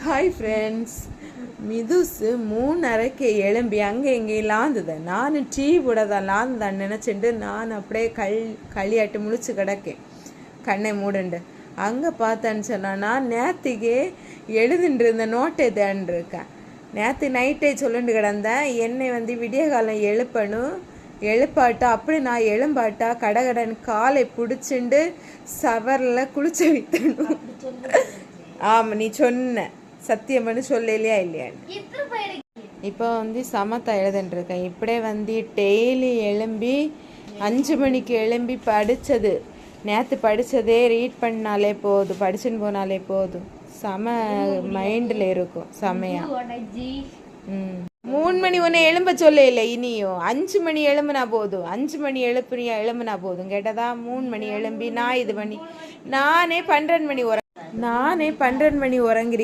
Hi friends. மிதுசு 3:30க்கு எழும்பி அங்கே எங்கேயும் லாந்துதேன். நான் டீ கூட தான் லாந்துதான் நினச்சிட்டு நான் அப்படியே களியாட்டு முழிச்சு கிடக்கேன், கண்ணை மூடுண்டு. அங்கே பார்த்தேன்னு சொன்னால் நான் நேற்றுக்கே எழுதுண்டு இருந்த நோட்டை தேன்ருக்கேன். நேற்று நைட்டே சொல்லிட்டு கிடந்தேன், என்னை விடிய காலம் எழுப்பாட்டா அப்படி நான் எழும்பாட்டா கடகடன் காலை பிடிச்சிண்டு சவரில் குளிச்ச வைத்தணும். ஆமாம், நீ சொன்ன சத்தியம்னு சொல்லலையா இல்லையான்னு. இப்போ சமத்தா எழுதுன்ட்ருக்கேன். இப்படியே டெய்லி எழும்பி 5 மணிக்கு எழும்பி படித்தது, நேற்று படித்ததே ரீட் பண்ணாலே போதும், படிச்சுன்னு போனாலே போதும், செம மைண்டில் இருக்கும் செமையா. 3 மணி ஒன்று எழும்ப சொல்ல இல்லை, இனியும் 5 மணி எழும்புனா போதும், 5 மணி எழும்புனா போதும் கேட்டதா. 3 மணி எழும்பி நான் இது பண்ணி நானே 12 மணி உறங்குறேன்.